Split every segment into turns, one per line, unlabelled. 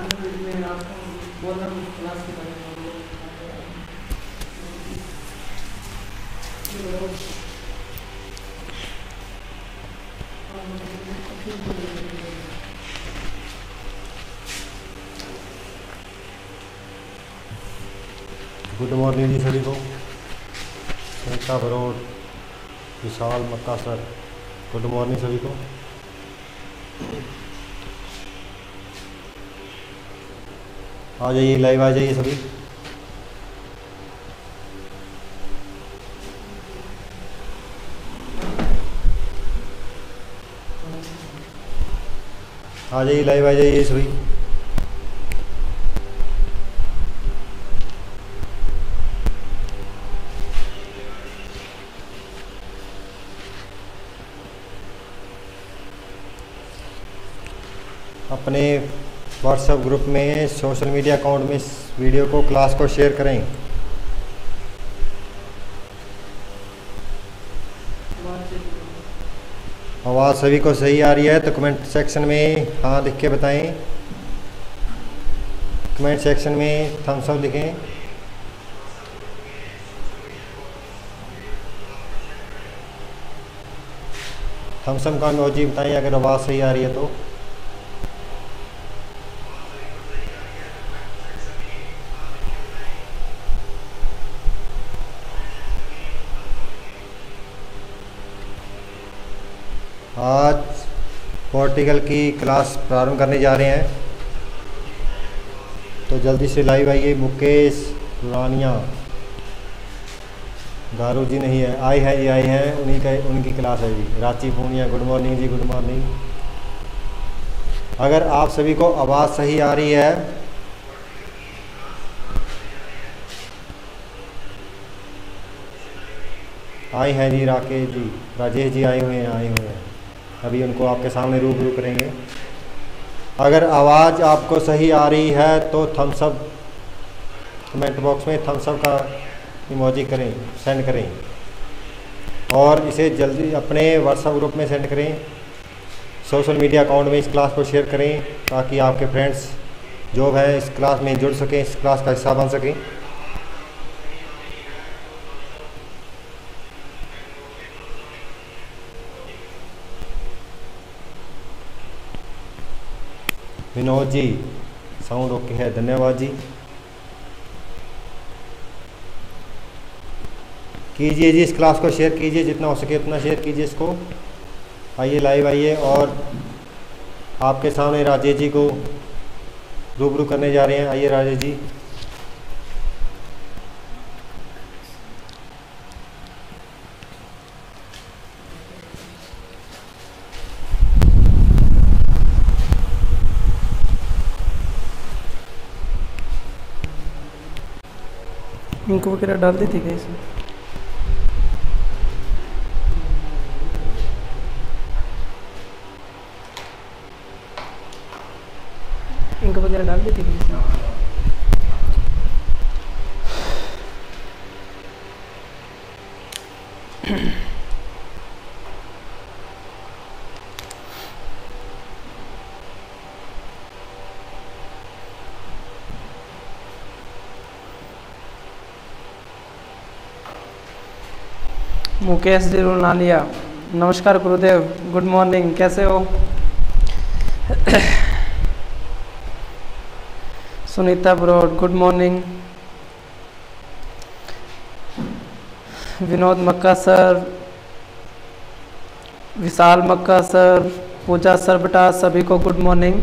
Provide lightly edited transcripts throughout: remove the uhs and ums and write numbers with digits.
में आपको बोलना क्लास के बारे में
गुड मॉर्निंग जी सभी को। सुनीता बरोड़, विशाल मक्का सर, गुड मॉर्निंग सभी को। आ जाइए, लाइव आ जाइए सभी। आ जाइए, लाइव आ जाइए सभी। अपने व्हाट्सएप ग्रुप में, सोशल मीडिया अकाउंट में इस वीडियो को, क्लास को शेयर करें। आवाज़ सभी को सही आ रही है तो कमेंट सेक्शन में हाँ लिख के बताएं। कमेंट सेक्शन में थम्स अप लिखें। थम्स अप का इमोजी बताएं अगर आवाज़ सही आ रही है तो। आज पॉलिटिकल की क्लास प्रारंभ करने जा रहे हैं तो जल्दी से लाइव आइए। मुकेश रानिया, दारू जी नहीं है, आई है, ये आई हैं, उनकी क्लास है जी। रांची पूनिया, गुड मॉर्निंग जी, गुड मॉर्निंग। अगर आप सभी को आवाज़ सही आ रही है आई हैं जी। राकेश जी, राजेश जी आए हुए हैं, अभी उनको आपके सामने रूबरू करेंगे। अगर आवाज़ आपको सही आ रही है तो थम्स अप, कमेंट बॉक्स में थम्स अप का इमोजी करें, सेंड करें और इसे जल्दी अपने व्हाट्सएप ग्रुप में सेंड करें। सोशल मीडिया अकाउंट में इस क्लास को शेयर करें ताकि आपके फ्रेंड्स जो है इस क्लास में जुड़ सकें, इस क्लास का हिस्सा बन सकें। विनोद जी, साउंड ओके है, धन्यवाद जी। कीजिए जी, इस क्लास को शेयर कीजिए, जितना हो सके उतना शेयर कीजिए इसको। आइए, लाइव आइए और आपके सामने राजेश जी को रूबरू करने जा रहे हैं। आइए राजेश जी।
लिंक वगैरह डाल दी थी क्या इसमें? लिंक वगैरह डाल दी थी क्या इसमें? मुकेश जी रोनालिया, नमस्कार गुरुदेव, गुड मॉर्निंग, कैसे हो? सुनीता ब्रोड, good morning. Vinod Makka sir, Vishal Makka sir, Pooja सरबटा, सभी को गुड मॉर्निंग।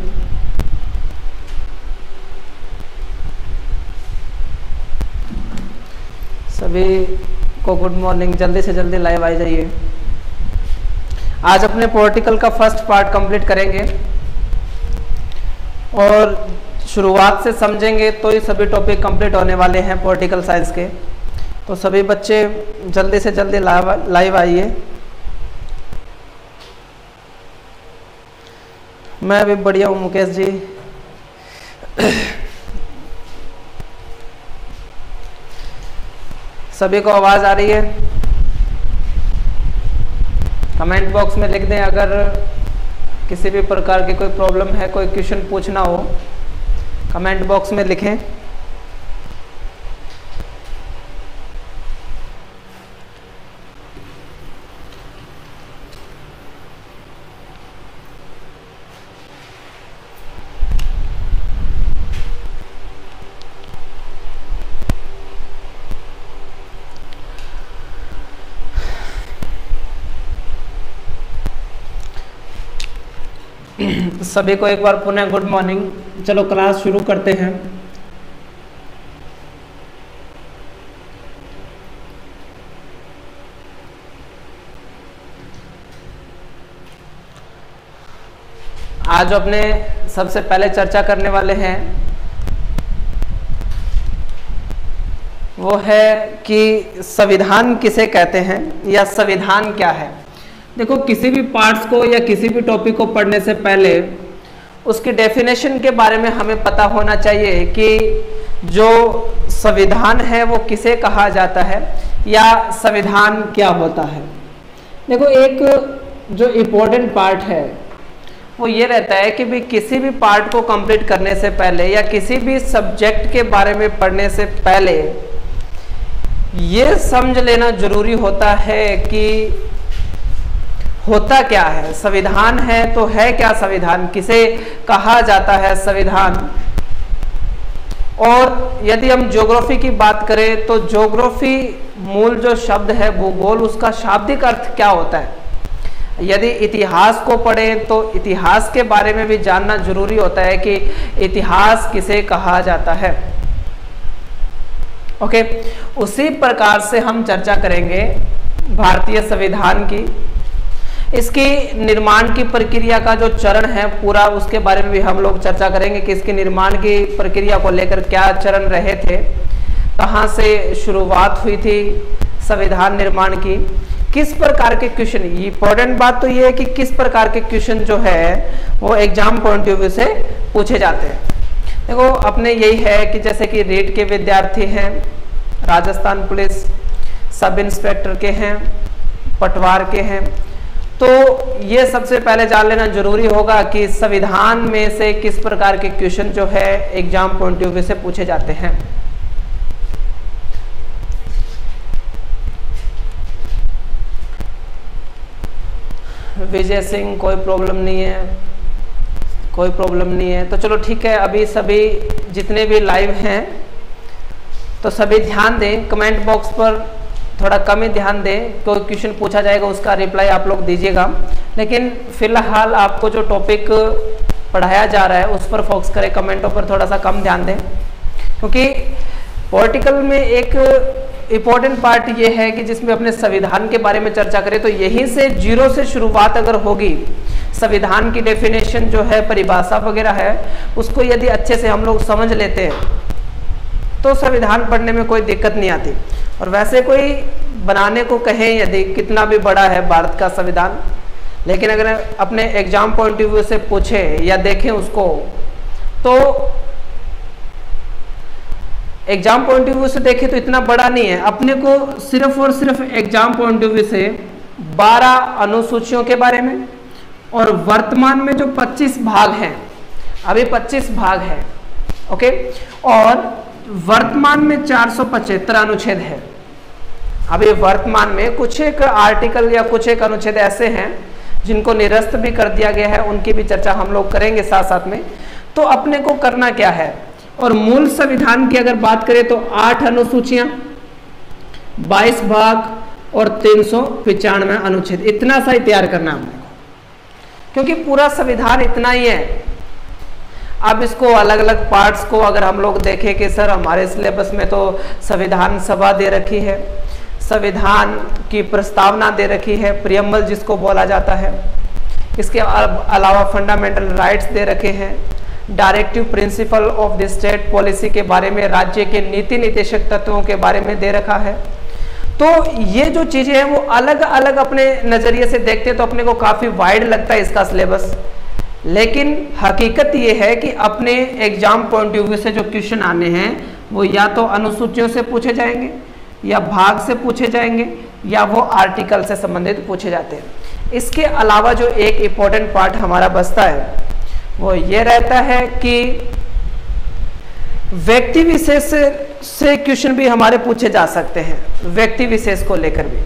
सभी को गुड मॉर्निंग। जल्दी से जल्दी लाइव आ जाइए। आज अपने पॉलिटिकल का फर्स्ट पार्ट कंप्लीट करेंगे और शुरुआत से समझेंगे तो ही सभी टॉपिक कंप्लीट होने वाले हैं पॉलिटिकल साइंस के। तो सभी बच्चे जल्दी से जल्दी लाइव आइए। मैं भी बढ़िया हूँ मुकेश जी। सभी को आवाज़ आ रही है? कमेंट बॉक्स में लिख दें अगर किसी भी प्रकार की कोई प्रॉब्लम है, कोई क्वेश्चन पूछना हो कमेंट बॉक्स में लिखें। सभी को एक बार पुनः गुड मॉर्निंग। चलो क्लास शुरू करते हैं। आज अपने सबसे पहले चर्चा करने वाले हैं वो है कि संविधान किसे कहते हैं या संविधान क्या है। देखो, किसी भी पार्ट्स को या किसी भी टॉपिक को पढ़ने से पहले उसकी डेफिनेशन के बारे में हमें पता होना चाहिए कि जो संविधान है वो किसे कहा जाता है या संविधान क्या होता है। देखो, एक जो इम्पोर्टेंट पार्ट है वो ये रहता है कि भाई किसी भी पार्ट को कंप्लीट करने से पहले या किसी भी सब्जेक्ट के बारे में पढ़ने से पहले ये समझ लेना जरूरी होता है कि होता क्या है। संविधान है तो है क्या संविधान, किसे कहा जाता है संविधान। और यदि हम ज्योग्राफी की बात करें तो ज्योग्राफी मूल जो शब्द है भूगोल, उसका शाब्दिक अर्थ क्या होता है। यदि इतिहास को पढ़ें तो इतिहास के बारे में भी जानना जरूरी होता है कि इतिहास किसे कहा जाता है। ओके, उसी प्रकार से हम चर्चा करेंगे भारतीय संविधान की, इसकी निर्माण की प्रक्रिया का जो चरण है पूरा, उसके बारे में भी हम लोग चर्चा करेंगे कि इसके निर्माण की प्रक्रिया को लेकर क्या चरण रहे थे, कहाँ से शुरुआत हुई थी संविधान निर्माण की, किस प्रकार के क्वेश्चन। इंपॉर्टेंट बात तो ये है कि किस प्रकार के क्वेश्चन जो है वो एग्जाम पॉइंट ऑफ व्यू से पूछे जाते हैं। देखो, अपने यही है कि जैसे कि रीट के विद्यार्थी हैं, राजस्थान पुलिस सब इंस्पेक्टर के हैं, पटवार के हैं, तो ये सबसे पहले जान लेना जरूरी होगा कि संविधान में से किस प्रकार के क्वेश्चन जो है एग्जाम पॉइंट ऑफ व्यू से पूछे जाते हैं। विजय सिंह, कोई प्रॉब्लम नहीं है, कोई प्रॉब्लम नहीं है। तो चलो ठीक है, अभी सभी जितने भी लाइव हैं तो सभी ध्यान दें, कमेंट बॉक्स पर थोड़ा कम ही ध्यान दें, कोई क्वेश्चन पूछा जाएगा उसका रिप्लाई आप लोग दीजिएगा। लेकिन फिलहाल आपको जो टॉपिक पढ़ाया जा रहा है उस पर फोकस करें, कमेंटों पर थोड़ा सा कम ध्यान दें, क्योंकि पॉलिटिकल में एक इम्पोर्टेंट पार्ट ये है कि जिसमें अपने संविधान के बारे में चर्चा करें तो यहीं से जीरो से शुरुआत अगर होगी, संविधान की डेफिनेशन जो है, परिभाषा वगैरह है, उसको यदि अच्छे से हम लोग समझ लेते हैं तो संविधान पढ़ने में कोई दिक्कत नहीं आती। और वैसे कोई बनाने को कहे यदि कितना भी बड़ा है भारत का संविधान, लेकिन अगर अपने एग्जाम पॉइंट ऑफ व्यू से पूछे या देखें उसको, तो एग्जाम पॉइंट ऑफ व्यू से देखें तो इतना बड़ा नहीं है। अपने को सिर्फ और सिर्फ एग्जाम पॉइंट ऑफ व्यू से 12 अनुसूचियों के बारे में और वर्तमान में जो 25 भाग हैं, अभी 25 भाग है, ओके, और वर्तमान में 475 अनुच्छेद है। अभी वर्तमान में कुछ एक आर्टिकल या कुछ एक अनुच्छेद ऐसे हैं जिनको निरस्त भी कर दिया गया है, उनकी भी चर्चा हम लोग करेंगे साथ साथ में। तो अपने को करना क्या है, और मूल संविधान की अगर बात करें तो 8 अनुसूचियां, 22 भाग और 395 अनुच्छेद, इतना सा ही तैयार करना है हमने, क्योंकि पूरा संविधान इतना ही है। अब इसको अलग अलग पार्ट्स को अगर हम लोग देखें कि सर हमारे सिलेबस में तो संविधान सभा दे रखी है, संविधान की प्रस्तावना दे रखी है, प्रियम्बल जिसको बोला जाता है, इसके अलावा फंडामेंटल राइट्स दे रखे हैं, directive principle of the state policy के बारे में, राज्य के नीति निर्देशक तत्वों के बारे में दे रखा है। तो ये जो चीजें हैं वो अलग अलग अपने नजरिए से देखते हैं तो अपने को काफी वाइड लगता है इसका सिलेबस, लेकिन हकीकत ये है कि अपने एग्जाम पॉइंट ऑफ व्यू से जो क्वेश्चन आने हैं वो या तो अनुसूचियों से पूछे जाएंगे, या भाग से पूछे जाएंगे, या वो आर्टिकल से संबंधित पूछे जाते हैं। इसके अलावा जो एक इम्पोर्टेंट पार्ट हमारा बचता है वो ये रहता है कि व्यक्ति विशेष से क्वेश्चन भी हमारे पूछे जा सकते हैं, व्यक्ति विशेष को लेकर भी।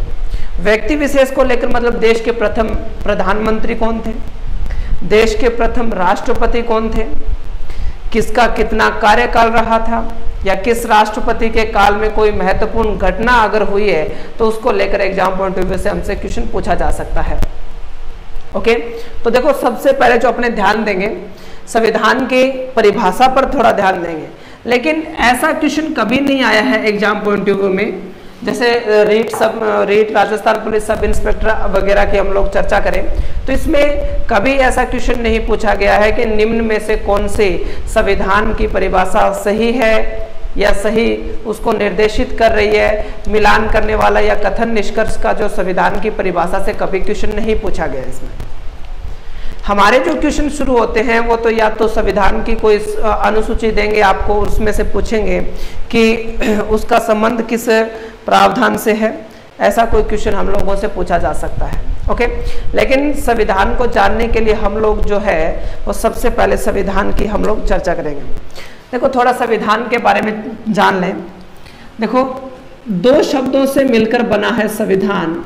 व्यक्ति विशेष को लेकर मतलब देश के प्रथम प्रधानमंत्री कौन थे, देश के प्रथम राष्ट्रपति कौन थे, किसका कितना कार्यकाल रहा था, या किस राष्ट्रपति के काल में कोई महत्वपूर्ण घटना अगर हुई है तो उसको लेकर एग्जाम पॉइंट ऑफ व्यू से हमसे क्वेश्चन पूछा जा सकता है। ओके, तो देखो सबसे पहले जो अपने ध्यान देंगे संविधान की परिभाषा पर थोड़ा ध्यान देंगे। लेकिन ऐसा क्वेश्चन कभी नहीं आया है एग्जाम पॉइंट ऑफ व्यू में, जैसे REET Rajasthan police sub inspector वगैरह की हम लोग चर्चा करें तो इसमें कभी ऐसा क्वेश्चन नहीं पूछा गया है कि निम्न में से कौन से संविधान की परिभाषा सही है या सही उसको निर्देशित कर रही है, मिलान करने वाला या कथन निष्कर्ष का जो संविधान की परिभाषा से कभी क्वेश्चन नहीं पूछा गया। इसमें हमारे जो क्वेश्चन शुरू होते हैं वो तो या तो संविधान की कोई अनुसूची देंगे आपको, उसमें से पूछेंगे कि उसका संबंध किस प्रावधान से है, ऐसा कोई क्वेश्चन हम लोगों से पूछा जा सकता है। ओके, लेकिन संविधान को जानने के लिए हम लोग जो है वो सबसे पहले संविधान की हम लोग चर्चा करेंगे। देखो थोड़ा संविधान के बारे में जान लें। देखो दो शब्दों से मिलकर बना है संविधान,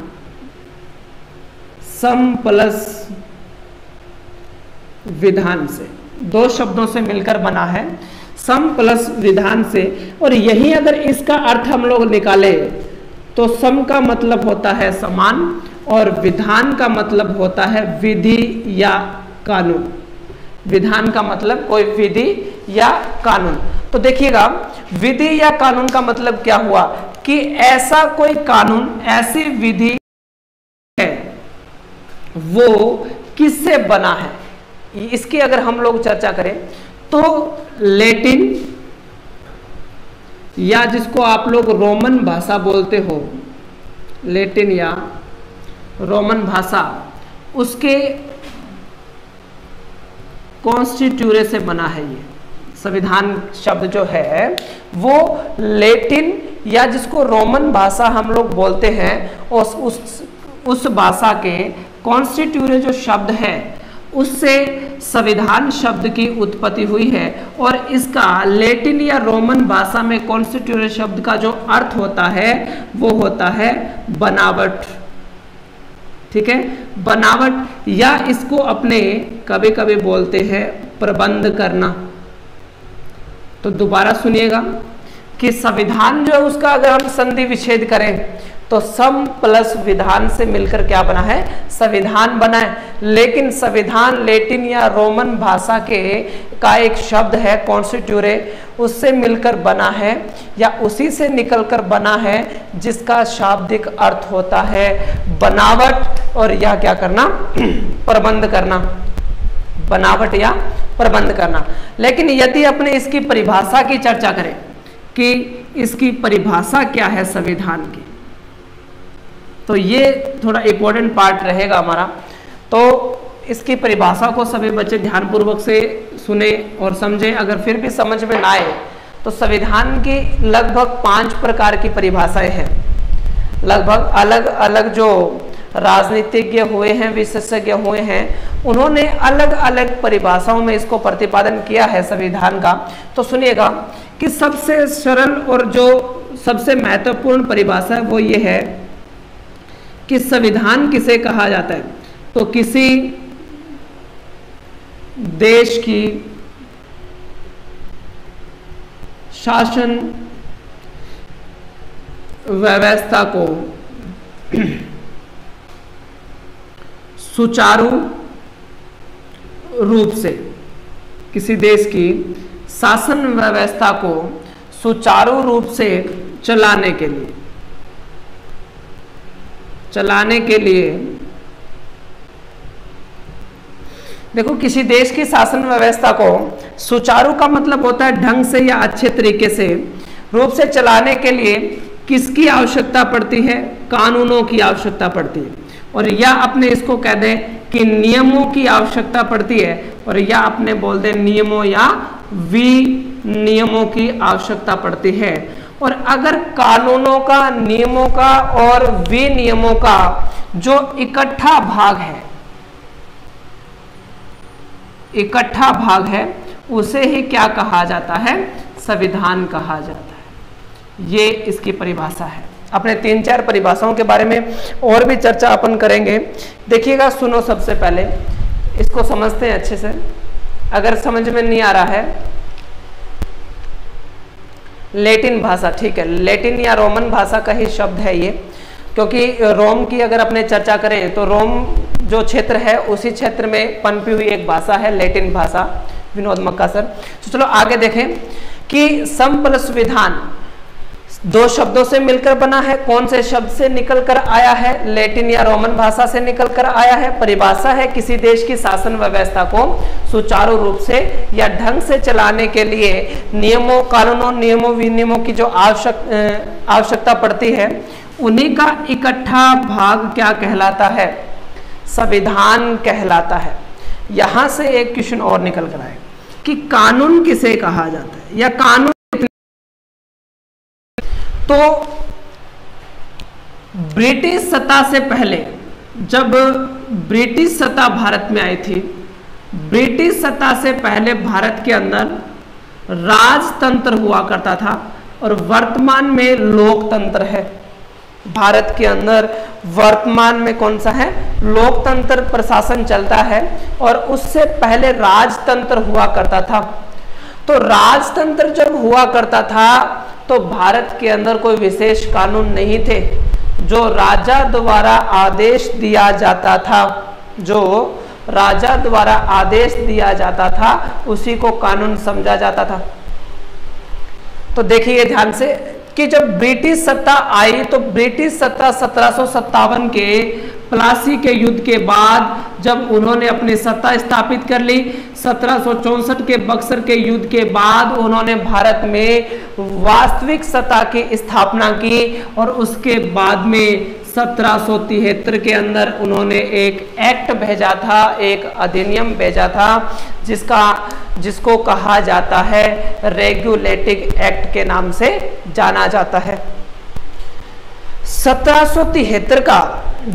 सम प्लस विधान से, दो शब्दों से मिलकर बना है सम प्लस विधान से। और यही अगर इसका अर्थ हम लोग निकाले तो सम का मतलब होता है समान और विधान का मतलब होता है विधि या कानून। विधान का मतलब कोई विधि या कानून। तो देखिएगा विधि या कानून का मतलब क्या हुआ कि ऐसा कोई कानून, ऐसी विधि है वो किससे बना है। इसकी अगर हम लोग चर्चा करें तो लैटिन या जिसको आप लोग रोमन भाषा बोलते हो, लैटिन या रोमन भाषा, उसके कॉन्स्टिट्यूरे से बना है। ये संविधान शब्द जो है वो लैटिन या जिसको रोमन भाषा हम लोग बोलते हैं उस भाषा के कॉन्स्टिट्यूरे जो शब्द है उससे संविधान शब्द की उत्पत्ति हुई है। और इसका लैटिन या रोमन भाषा में कॉन्स्टिट्यूरे शब्द का जो अर्थ होता है वो होता है बनावट। ठीक है, बनावट, या इसको अपने कभी कभी बोलते हैं प्रबंध करना। तो दोबारा सुनिएगा कि संविधान जो है उसका अगर हम संधि विच्छेद करें तो सम प्लस विधान से मिलकर क्या बना है, संविधान बना है। लेकिन संविधान लैटिन या रोमन भाषा का एक शब्द है कॉन्स्टिट्यूरे, उससे मिलकर बना है या उसी से निकलकर बना है जिसका शाब्दिक अर्थ होता है बनावट और या क्या करना, प्रबंध करना, बनावट या प्रबंध करना। लेकिन यदि अपने इसकी परिभाषा की चर्चा करें कि इसकी परिभाषा क्या है संविधान की, तो ये थोड़ा इम्पोर्टेंट पार्ट रहेगा हमारा। तो इसकी परिभाषा को सभी बच्चे ध्यानपूर्वक से सुने और समझें। अगर फिर भी समझ में ना आए तो संविधान की लगभग 5 प्रकार की परिभाषाएं हैं। लगभग अलग अलग जो राजनीतिज्ञ हुए हैं, विशेषज्ञ हुए हैं, उन्होंने अलग अलग परिभाषाओं में इसको प्रतिपादन किया है संविधान का। तो सुनिएगा कि सबसे सरल और जो सबसे महत्वपूर्ण परिभाषा है वो ये है कि संविधान किसे कहा जाता है। तो किसी देश की शासन व्यवस्था को सुचारू रूप से, किसी देश की शासन व्यवस्था को सुचारू रूप से चलाने के लिए देखो, किसी देश की शासन व्यवस्था को सुचारू का मतलब होता है ढंग से या अच्छे तरीके से रूप से चलाने के लिए किसकी आवश्यकता पड़ती है, कानूनों की आवश्यकता पड़ती है। और या अपने इसको कह दें कि नियमों की आवश्यकता पड़ती है, और या अपने बोल दें नियमों या विनियमों की आवश्यकता पड़ती है। और अगर कानूनों का, नियमों का और विनियमों का जो इकट्ठा भाग है उसे ही क्या कहा जाता है, संविधान कहा जाता है। ये इसकी परिभाषा है। अपने 3-4 परिभाषाओं के बारे में और भी चर्चा अपन करेंगे। देखिएगा, सुनो, सबसे पहले इसको समझते हैं अच्छे से। अगर समझ में नहीं आ रहा है, लैटिन भाषा, ठीक है, लैटिन या रोमन भाषा का ही शब्द है ये, क्योंकि रोम की अगर अपने चर्चा करें तो रोम जो क्षेत्र है उसी क्षेत्र में पनपी हुई एक भाषा है लैटिन भाषा। विनोद मक्का सर। तो चलो आगे देखें कि सम प्लस विधान 2 शब्दों से मिलकर बना है। कौन से शब्द से निकलकर आया है? लैटिन या रोमन भाषा से निकलकर आया है। परिभाषा है किसी देश की शासन व्यवस्था को सुचारू रूप से या ढंग से चलाने के लिए नियमों, कानूनों, नियमों, विनियमों की जो आवश्यकता पड़ती है, उन्हीं का इकट्ठा भाग क्या कहलाता है? संविधान कहलाता है। यहां से एक क्वेश्चन और निकल कर आए कि कानून किसे कहा जाता है या कानून। तो ब्रिटिश सत्ता से पहले, जब ब्रिटिश सत्ता भारत में आई थी, ब्रिटिश सत्ता से पहले भारत के अंदर राजतंत्र हुआ करता था और वर्तमान में लोकतंत्र है। भारत के अंदर वर्तमान में कौन सा है? लोकतंत्र प्रशासन चलता है और उससे पहले राजतंत्र हुआ करता था। तो राजतंत्र जब हुआ करता था तो भारत के अंदर कोई विशेष कानून नहीं थे। जो राजा द्वारा आदेश दिया जाता था, जो राजा द्वारा आदेश दिया जाता था, उसी को कानून समझा जाता था। तो देखिए ध्यान से कि जब ब्रिटिश सत्ता आई तो ब्रिटिश सत्ता 1757 के प्लासी के युद्ध के बाद जब उन्होंने अपनी सत्ता स्थापित कर ली, 1764 के बक्सर के युद्ध के बाद उन्होंने भारत में वास्तविक सत्ता की स्थापना की और उसके बाद में 1773 के अंदर उन्होंने एक एक्ट भेजा था, एक अधिनियम भेजा था, जिसको कहा जाता है रेगुलेटिंग एक्ट के नाम से जाना जाता है। 1773 का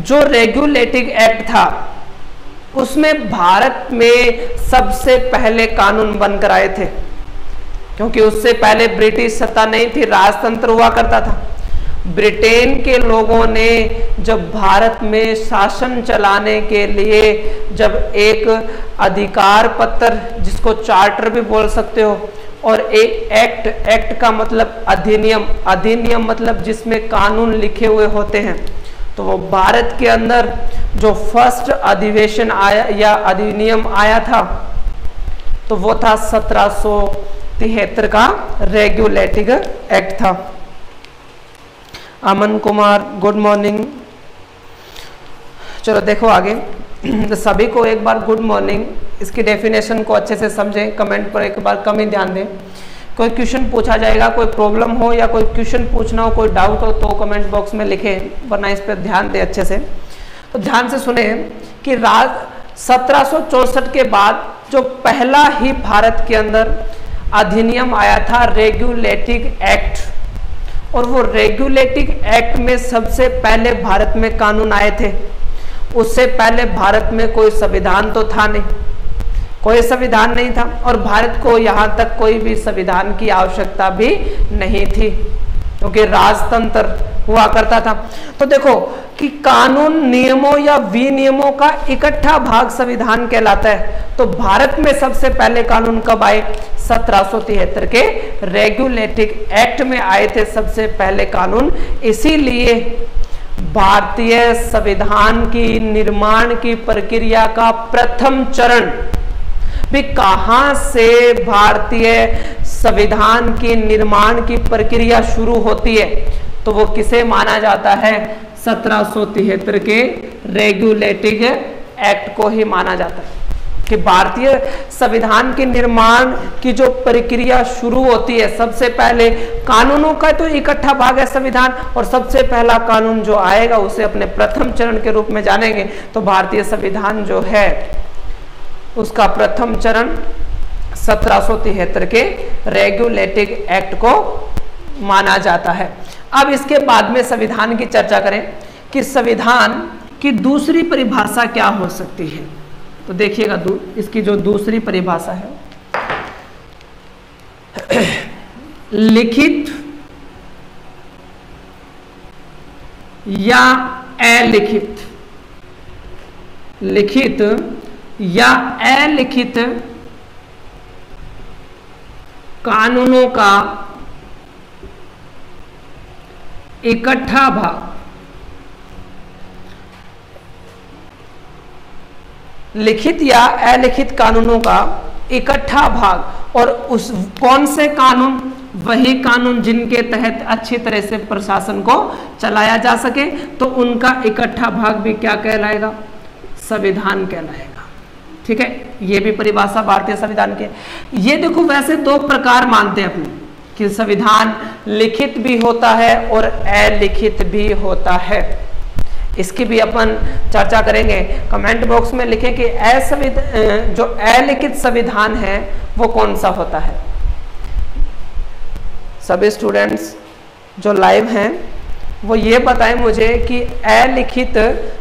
जो रेगुलेटिंग एक्ट था उसमें भारत में सबसे पहले कानून बनकर आए थे, क्योंकि उससे पहले ब्रिटिश सत्ता नहीं थी, राजतंत्र हुआ करता था। ब्रिटेन के लोगों ने जब भारत में शासन चलाने के लिए जब एक अधिकार पत्र, जिसको चार्टर भी बोल सकते हो, और एक एक्ट का मतलब अधिनियम, अधिनियम मतलब जिसमें कानून लिखे हुए होते हैं, तो वो भारत के अंदर जो फर्स्ट अधिवेशन आया या अधिनियम आया था तो वो था 1773 का रेगुलेटिंग एक्ट था। Aman Kumar good morning. चलो देखो आगे, तो सभी को एक बार गुड मॉर्निंग। इसकी डेफिनेशन को अच्छे से समझें, कमेंट पर एक बार कम ही ध्यान दें। कोई क्वेश्चन पूछा जाएगा, कोई प्रॉब्लम हो या कोई क्वेश्चन पूछना हो, कोई डाउट हो तो कमेंट बॉक्स में लिखें, वरना इस पर ध्यान दें अच्छे से। तो ध्यान से सुने कि 1764 के बाद जो पहला ही भारत के अंदर अधिनियम आया था रेगुलेटिंग एक्ट, और वो रेगुलेटिंग एक्ट में सबसे पहले भारत में कानून आए थे। उससे पहले भारत में कोई संविधान तो था नहीं, कोई संविधान नहीं था, और भारत को यहाँ तक कोई भी संविधान की आवश्यकता भी नहीं थी, क्योंकि राजतंत्र हुआ करता था। तो देखो कि कानून, नियमों या विनियमों का इकट्ठा भाग संविधान कहलाता है। तो भारत में सबसे पहले कानून कब आए? 1773 के रेगुलेटिंग एक्ट में आए थे सबसे पहले कानून। इसीलिए भारतीय संविधान की निर्माण की प्रक्रिया का प्रथम चरण भी कहां से भारतीय संविधान की निर्माण की प्रक्रिया शुरू होती है, तो वो किसे माना जाता है? 1773 के रेगुलेटिंग एक्ट को ही माना जाता है कि भारतीय संविधान के निर्माण की जो प्रक्रिया शुरू होती है, सबसे पहले कानूनों का तो इकट्ठा भाग है संविधान, और सबसे पहला कानून जो आएगा उसे अपने प्रथम चरण के रूप में जानेंगे। तो भारतीय संविधान जो है उसका प्रथम चरण 1773 के रेगुलेटिंग एक्ट को माना जाता है। अब इसके बाद में संविधान की चर्चा करें कि संविधान की दूसरी परिभाषा क्या हो सकती है। तो देखिएगा इसकी जो दूसरी परिभाषा है लिखित या अलिखित, लिखित या अलिखित कानूनों का इकट्ठा भाग, लिखित या अलिखित कानूनों का इकट्ठा भाग। और उस कौन से कानून? वही कानून जिनके तहत अच्छी तरह से प्रशासन को चलाया जा सके, तो उनका इकट्ठा भाग भी क्या कहलाएगा? संविधान कहलाएगा। ठीक है, ये भी परिभाषा भारतीय संविधान के। ये देखो, वैसे दो प्रकार मानते हैं अपने कि संविधान लिखित भी होता है और अलिखित भी होता है। इसकी भी अपन चर्चा करेंगे। कमेंट बॉक्स में लिखें कि जो अलिखित संविधान है वो कौन सा होता है। सभी स्टूडेंट्स जो लाइव हैं वो ये बताएं मुझे कि अलिखित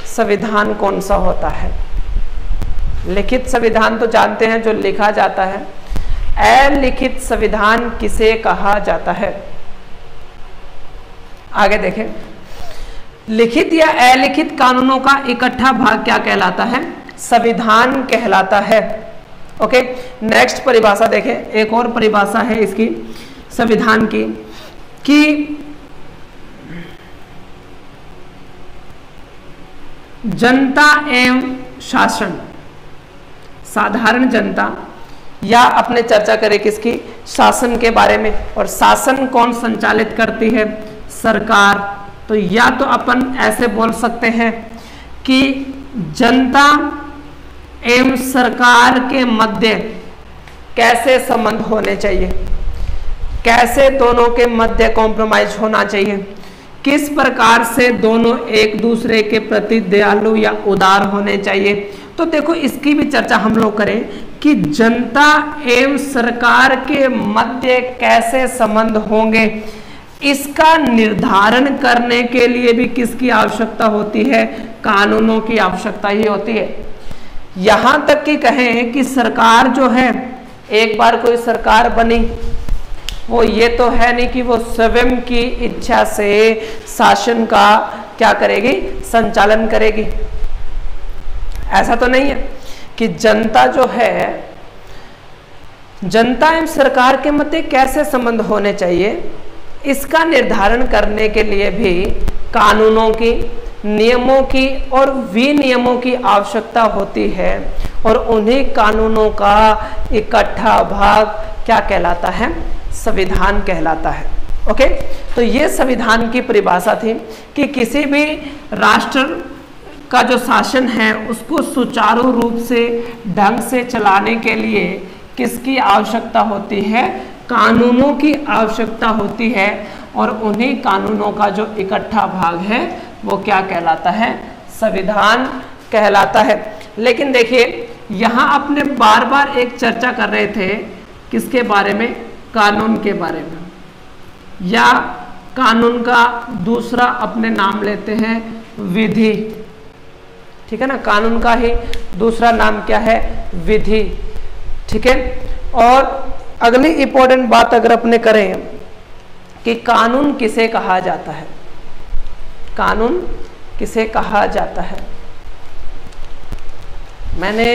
संविधान कौन सा होता है। लिखित संविधान तो जानते हैं, जो लिखा जाता है। अलिखित संविधान किसे कहा जाता है? आगे देखें, लिखित या अलिखित कानूनों का इकट्ठा भाग क्या कहलाता है? संविधान कहलाता है। ओके, नेक्स्ट परिभाषा देखें। एक और परिभाषा है इसकी संविधान की कि जनता एवं शासन, साधारण जनता, या अपने चर्चा करें किसकी? शासन के बारे में। और शासन कौन संचालित करती है? सरकार। तो या तो अपन ऐसे बोल सकते हैं कि जनता एवं सरकार के मध्य कैसे संबंध होने चाहिए, कैसे दोनों के मध्य कॉम्प्रोमाइज होना चाहिए, किस प्रकार से दोनों एक दूसरे के प्रति दयालु या उदार होने चाहिए। तो देखो, इसकी भी चर्चा हम लोग करें कि जनता एवं सरकार के मध्य कैसे संबंध होंगे। इसका निर्धारण करने के लिए भी किसकी आवश्यकता होती है? कानूनों की आवश्यकता ही होती है। यहां तक कि कहें कि सरकार जो है, एक बार कोई सरकार बनी, वो ये तो है नहीं कि वो स्वयं की इच्छा से शासन का क्या करेगी? संचालन करेगी। ऐसा तो नहीं है कि जनता जो है, जनता एवं सरकार के मध्य कैसे संबंध होने चाहिए, इसका निर्धारण करने के लिए भी कानूनों की, नियमों की और विनियमों की आवश्यकता होती है। और उन्हीं कानूनों का इकट्ठा भाग क्या कहलाता है? संविधान कहलाता है। ओके, तो ये संविधान की परिभाषा थी कि किसी भी राष्ट्र का जो शासन है उसको सुचारू रूप से, ढंग से चलाने के लिए किसकी आवश्यकता होती है? कानूनों की आवश्यकता होती है। और उन्हीं कानूनों का जो इकट्ठा भाग है वो क्या कहलाता है? संविधान कहलाता है। लेकिन देखिए, यहाँ अपने बार बार एक चर्चा कर रहे थे किसके बारे में? कानून के बारे में। या कानून का दूसरा अपने नाम लेते हैं विधि। ठीक है ना, कानून का ही दूसरा नाम क्या है? विधि। ठीक है, और अगली इंपॉर्टेंट बात अगर अपने करें कि कानून किसे कहा जाता है? कानून किसे कहा जाता है? मैंने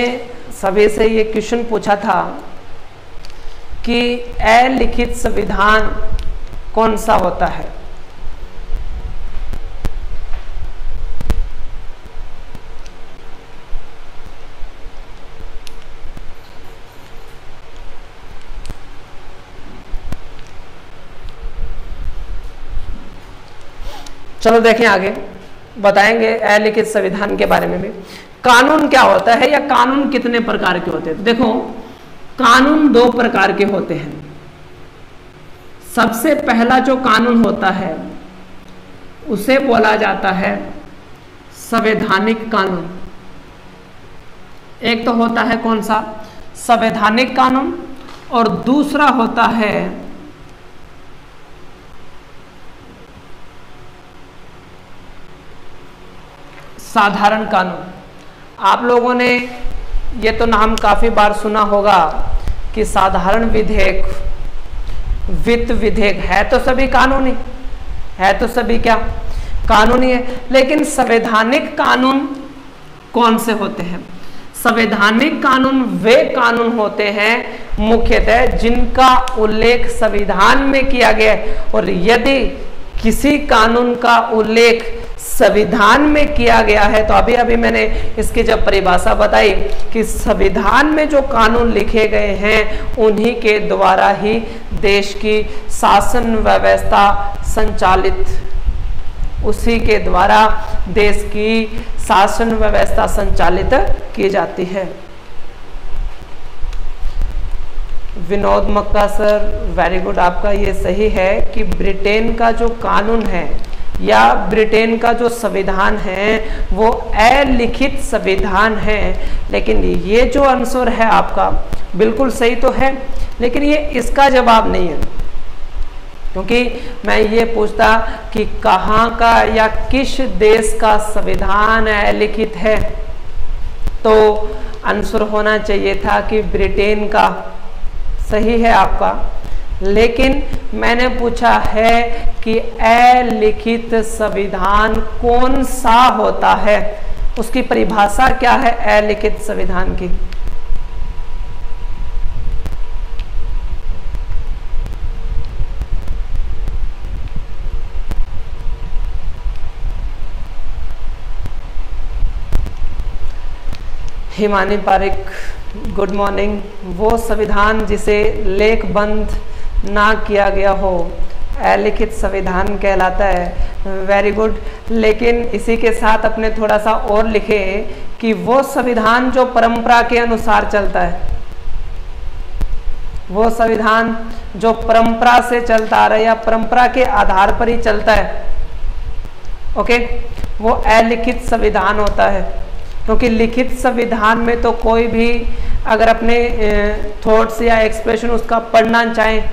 सभी से ये क्वेश्चन पूछा था कि अलिखित संविधान कौन सा होता है? चलो देखें, आगे बताएंगे अलिखित संविधान के बारे में भी। कानून क्या होता है या कानून कितने प्रकार के होते हैं? तो देखो, कानून दो प्रकार के होते हैं। सबसे पहला जो कानून होता है उसे बोला जाता है संवैधानिक कानून। एक तो होता है कौन सा? संवैधानिक कानून। और दूसरा होता है साधारण कानून। आप लोगों ने ये तो नाम काफी बार सुना होगा कि साधारण विधेयक वित्त विधेयक है तो सभी कानूनी है, तो सभी क्या कानूनी है। लेकिन संवैधानिक कानून कौन से होते हैं? संवैधानिक कानून वे कानून होते हैं मुख्यतः जिनका उल्लेख संविधान में किया गया है, और यदि किसी कानून का उल्लेख संविधान में किया गया है तो अभी अभी मैंने इसकी जब परिभाषा बताई कि संविधान में जो कानून लिखे गए हैं उन्हीं के द्वारा ही देश की शासन व्यवस्था संचालित, उसी के द्वारा देश की शासन व्यवस्था संचालित की जाती है। Vinod Makka sir, very good, आपका ये सही है कि ब्रिटेन का जो कानून है या ब्रिटेन का जो संविधान है वो अलिखित संविधान है। लेकिन ये जो आंसर है आपका बिल्कुल सही तो है, लेकिन ये इसका जवाब नहीं है, क्योंकि मैं ये पूछता कि कहाँ का या किस देश का संविधान अलिखित है, तो आंसर होना चाहिए था कि ब्रिटेन का। सही है आपका, लेकिन मैंने पूछा है कि अलिखित संविधान कौन सा होता है, उसकी परिभाषा क्या है अलिखित संविधान की। Himani Pareek, good morning. वो संविधान जिसे लेखबंद ना किया गया हो अलिखित संविधान कहलाता है। वेरी गुड, लेकिन इसी के साथ अपने थोड़ा सा और लिखे कि वो संविधान जो परंपरा के अनुसार चलता है, वो संविधान जो परंपरा से चलता आ रहा है या परंपरा के आधार पर ही चलता है, ओके, वो अलिखित संविधान होता है। क्योंकि लिखित संविधान में तो कोई भी अगर अपने थॉट्स या एक्सप्रेशन उसका पढ़ना चाहें,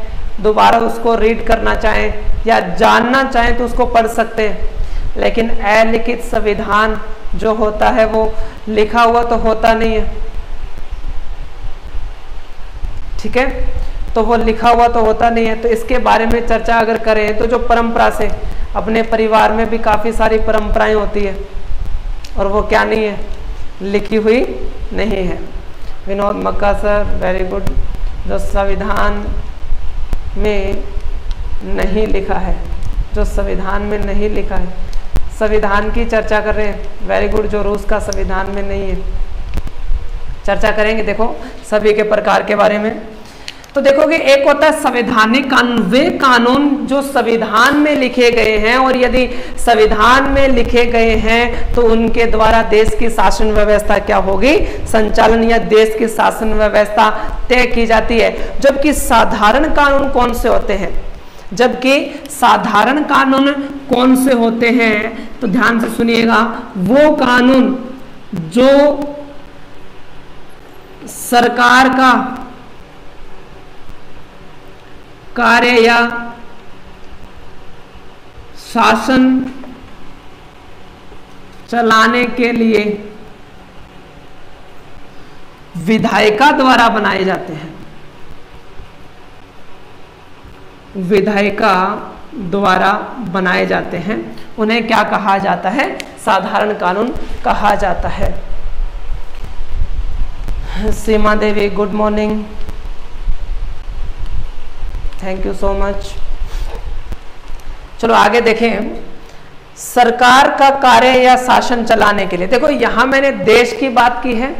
दोबारा उसको रीड करना चाहें या जानना चाहें तो उसको पढ़ सकते हैं। लेकिन अलिखित संविधान जो होता है वो लिखा हुआ तो होता नहीं है, ठीक है, तो वो लिखा हुआ तो होता नहीं है। तो इसके बारे में चर्चा अगर करें तो जो परंपरा से, अपने परिवार में भी काफ़ी सारी परंपराएं होती है और वो क्या नहीं है, लिखी हुई नहीं है। Vinod Makka sir, very good. जो संविधान में नहीं लिखा है, जो संविधान में नहीं लिखा है, संविधान की चर्चा कर रहे हैं, वेरी गुड। जो रूस का संविधान में नहीं है, चर्चा करेंगे देखो सभी के प्रकार के बारे में। तो देखोगे एक होता है संवैधानिक कानून, वे कानून जो संविधान में लिखे गए हैं, और यदि संविधान में लिखे गए हैं तो उनके द्वारा देश की शासन व्यवस्था क्या होगी, संचालन या देश की शासन व्यवस्था तय की जाती है। जबकि साधारण कानून कौन से होते हैं, जबकि साधारण कानून कौन से होते हैं, तो ध्यान से सुनिएगा, वो कानून जो सरकार का कार्य या शासन चलाने के लिए विधायिका द्वारा बनाए जाते हैं, विधायिका द्वारा बनाए जाते हैं, उन्हें क्या कहा जाता है, साधारण कानून कहा जाता है। Seema Devi, good morning, thank you so much. चलो आगे देखें, सरकार का कार्य या शासन चलाने के लिए। देखो यहां मैंने देश की बात की है,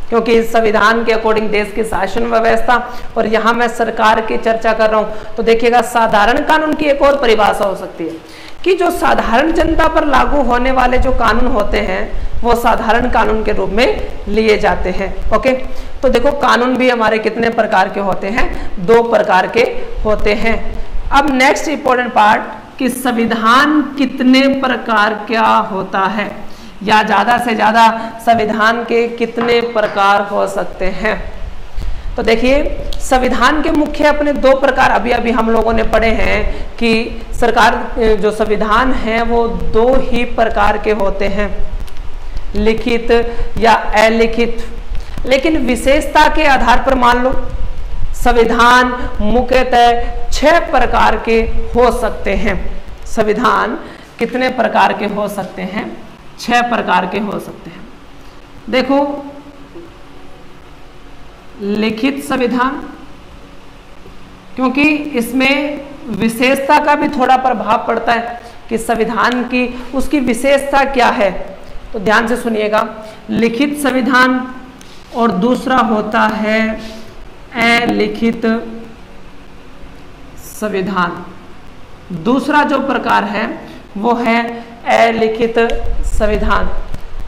क्योंकि इस संविधान के अकॉर्डिंग देश की शासन व्यवस्था, और यहां मैं सरकार की चर्चा कर रहा हूं। तो देखिएगा साधारण कानून की एक और परिभाषा हो सकती है कि जो साधारण जनता पर लागू होने वाले जो कानून होते हैं वो साधारण कानून के रूप में लिए जाते हैं। ओके, तो देखो कानून भी हमारे कितने प्रकार के होते हैं, 2 प्रकार के होते हैं। अब नेक्स्ट इंपॉर्टेंट पार्ट कि संविधान कितने प्रकार का होता है, या ज्यादा से ज्यादा संविधान के कितने प्रकार हो सकते हैं। तो देखिए संविधान के मुख्य अपने 2 प्रकार अभी अभी हम लोगों ने पढ़े हैं कि सरकार जो संविधान है वो 2 ही प्रकार के होते हैं, लिखित या अलिखित। लेकिन विशेषता के आधार पर मान लो संविधान मुख्यतः 6 प्रकार के हो सकते हैं। संविधान कितने प्रकार के हो सकते हैं? 6 प्रकार के हो सकते हैं। देखो, लिखित संविधान, क्योंकि इसमें विशेषता का भी थोड़ा प्रभाव पड़ता है कि संविधान की उसकी विशेषता क्या है। तो ध्यान से सुनिएगा, लिखित संविधान और दूसरा होता है अलिखित संविधान। दूसरा जो प्रकार है वो है अलिखित संविधान।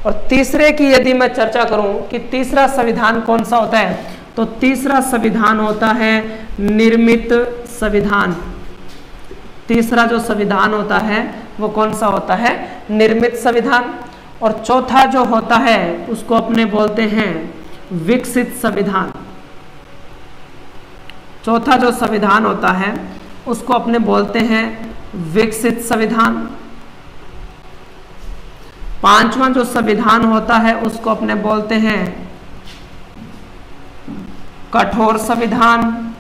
और तीसरे की यदि मैं चर्चा करूं कि तीसरा संविधान कौन सा होता है, तो तीसरा संविधान होता है निर्मित संविधान। तीसरा जो संविधान होता है वो कौन सा होता है? निर्मित संविधान। और चौथा जो होता है उसको अपने बोलते हैं विकसित संविधान। चौथा जो संविधान होता है उसको अपने बोलते हैं विकसित संविधान। पांचवा जो संविधान होता है उसको अपने बोलते हैं कठोर संविधान।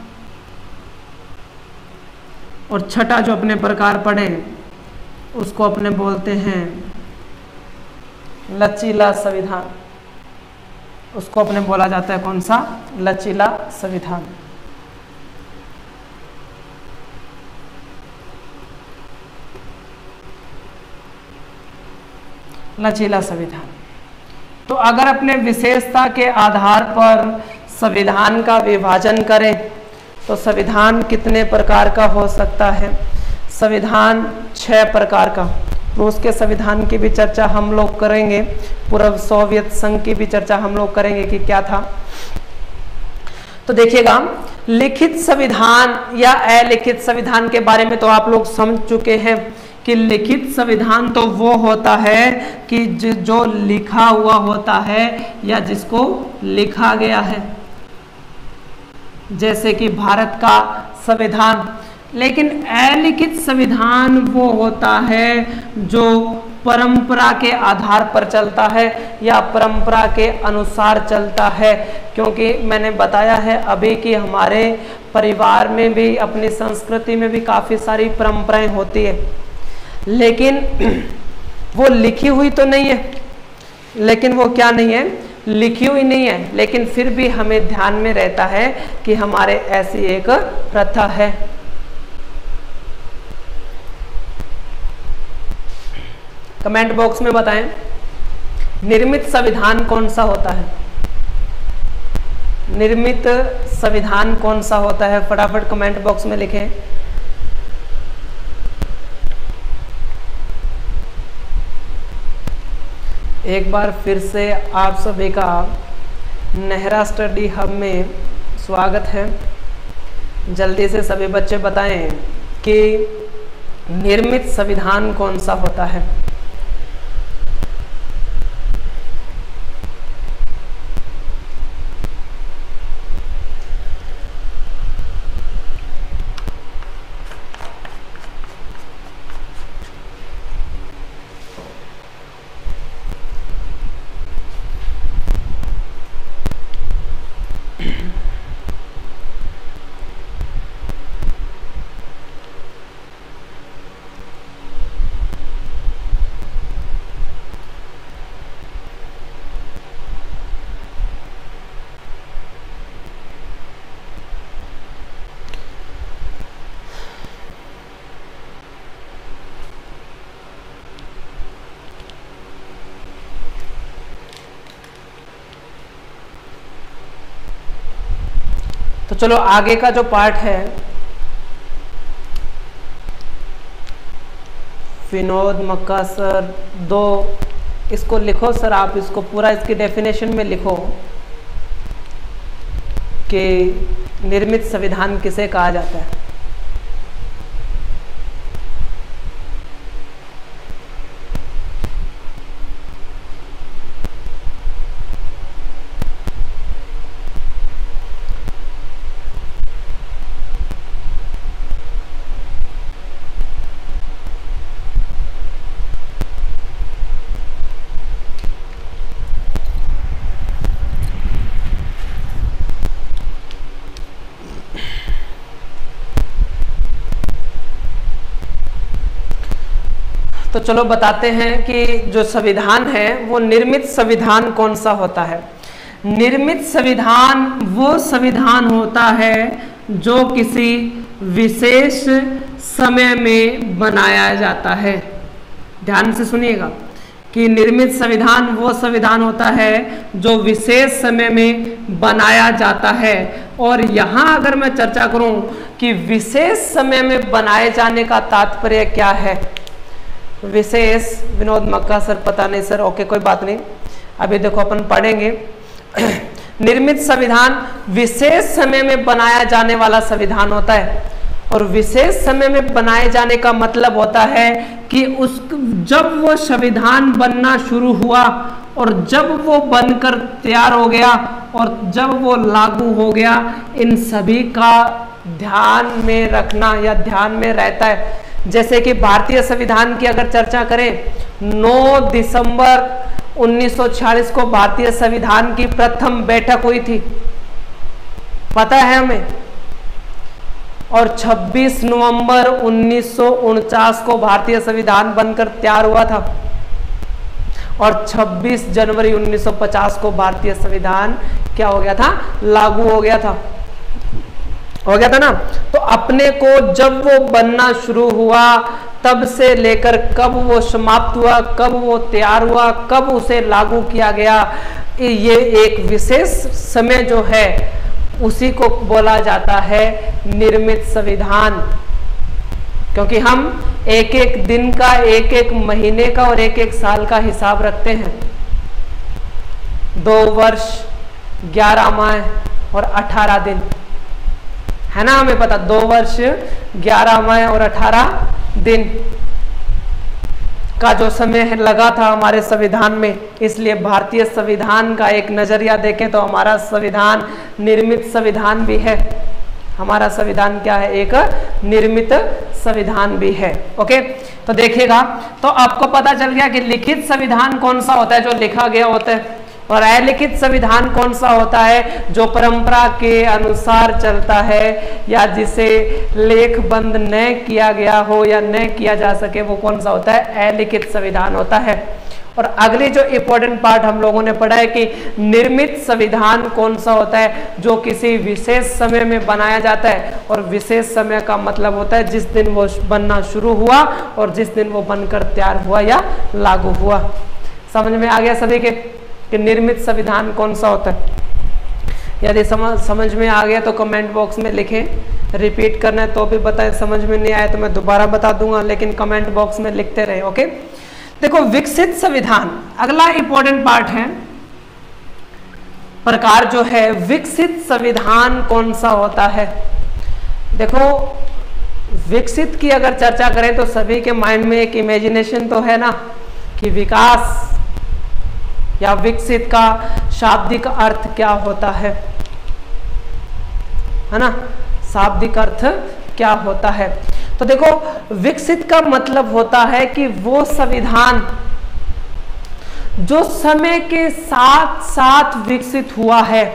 और छठा जो अपने प्रकार पढ़े उसको अपने बोलते हैं लचीला संविधान। उसको अपने बोला जाता है कौन सा? लचीला संविधान। लचीला संविधान। तो अगर अपने विशेषता के आधार पर संविधान का विभाजन करें तो संविधान कितने प्रकार का हो सकता है? संविधान 6 प्रकार का। रूस के संविधान की भी चर्चा हम लोग करेंगे, पूर्व सोवियत संघ की भी चर्चा हम लोग करेंगे कि क्या था। तो देखिएगा, लिखित संविधान या अलिखित संविधान के बारे में तो आप लोग समझ चुके हैं कि लिखित संविधान तो वो होता है कि जो लिखा हुआ होता है या जिसको लिखा गया है, जैसे कि भारत का संविधान। लेकिन अलिखित संविधान वो होता है जो परंपरा के आधार पर चलता है या परंपरा के अनुसार चलता है। क्योंकि मैंने बताया है अभी कि हमारे परिवार में भी, अपनी संस्कृति में भी काफ़ी सारी परंपराएं होती है, लेकिन वो लिखी हुई तो नहीं है। लेकिन वो क्या नहीं है? लिखी हुई नहीं है, लेकिन फिर भी हमें ध्यान में रहता है कि हमारे ऐसी एक प्रथा है। कमेंट बॉक्स में बताएं निर्मित संविधान कौन सा होता है? निर्मित संविधान कौन सा होता है? फटाफट कमेंट बॉक्स में लिखें। एक बार फिर से आप सभी का नेहरा स्टडी हब में स्वागत है। जल्दी से सभी बच्चे बताएं कि निर्मित संविधान कौन सा होता है? तो चलो आगे का जो पार्ट है, विनोद मक्का सर 2, इसको लिखो सर, आप इसको पूरा इसकी डेफिनेशन में लिखो कि निर्मित संविधान किसे कहा जाता है। तो चलो बताते हैं कि जो संविधान है वो निर्मित संविधान कौन सा होता है। निर्मित संविधान वो संविधान होता है जो किसी विशेष समय में बनाया जाता है। ध्यान से सुनिएगा कि निर्मित संविधान वो संविधान होता है जो विशेष समय में बनाया जाता है। और यहाँ अगर मैं चर्चा करूं कि विशेष समय में बनाए जाने का तात्पर्य क्या है, विशेष, विनोद मक्का सर पता नहीं सर, ओके कोई बात नहीं, अभी देखो अपन पढ़ेंगे। निर्मित संविधान विशेष समय में बनाया जाने वाला संविधान होता है। और विशेष समय में बनाए जाने का मतलब होता है कि जब वो संविधान बनना शुरू हुआ और जब वो बनकर तैयार हो गया और जब वो लागू हो गया, इन सभी का ध्यान में रखना या ध्यान में रहता है। जैसे कि भारतीय संविधान की अगर चर्चा करें, 9 दिसंबर 1946 को भारतीय संविधान की प्रथम बैठक हुई थी, पता है हमें। और 26 नवंबर 1949 को भारतीय संविधान बनकर तैयार हुआ था और 26 जनवरी 1950 को भारतीय संविधान क्या हो गया था, लागू हो गया था, हो गया था ना। तो अपने को जब वो बनना शुरू हुआ तब से लेकर कब वो समाप्त हुआ, कब वो तैयार हुआ, कब उसे लागू किया गया, ये एक विशेष समय जो है उसी को बोला जाता है निर्मित संविधान। क्योंकि हम एक एक दिन का, एक एक महीने का और एक एक साल का हिसाब रखते हैं। 2 वर्ष 11 माह और 18 दिन है ना, हमें पता, 2 वर्ष 11 माह और 18 दिन का जो समय है लगा था हमारे संविधान में। इसलिए भारतीय संविधान का एक नजरिया देखें तो हमारा संविधान निर्मित संविधान भी है। हमारा संविधान क्या है, एक निर्मित संविधान भी है। ओके, तो देखिएगा, तो आपको पता चल गया कि लिखित संविधान कौन सा होता है, जो लिखा गया होता है, और अलिखित संविधान कौन सा होता है, जो परंपरा के अनुसार चलता है या जिसे लेखबंद न किया गया हो या न किया जा सके, वो कौन सा होता है, अलिखित संविधान होता है। और अगली जो इम्पोर्टेंट पार्ट हम लोगों ने पढ़ा है कि निर्मित संविधान कौन सा होता है, जो किसी विशेष समय में बनाया जाता है। और विशेष समय का मतलब होता है जिस दिन वो बनना शुरू हुआ और जिस दिन वो बनकर तैयार हुआ या लागू हुआ। समझ में आ गया सभी के कि निर्मित संविधान कौन सा होता है? यदि समझ में आ गया तो कमेंट बॉक्स में लिखें। रिपीट करना है तो भी बताएं, समझ में नहीं आया तो मैं दोबारा बता दूंगा, लेकिन कमेंट बॉक्स में लिखते रहे। ओके, देखो विकसित संविधान अगला इंपॉर्टेंट पार्ट है। प्रकार जो है विकसित संविधान कौन सा होता है? देखो विकसित की अगर चर्चा करें तो सभी के माइंड में एक इमेजिनेशन तो है ना कि विकास या विकसित का शाब्दिक अर्थ क्या होता है ना, शाब्दिक अर्थ क्या होता है? तो देखो विकसित का मतलब होता है कि वो संविधान जो समय के साथ साथ विकसित हुआ है,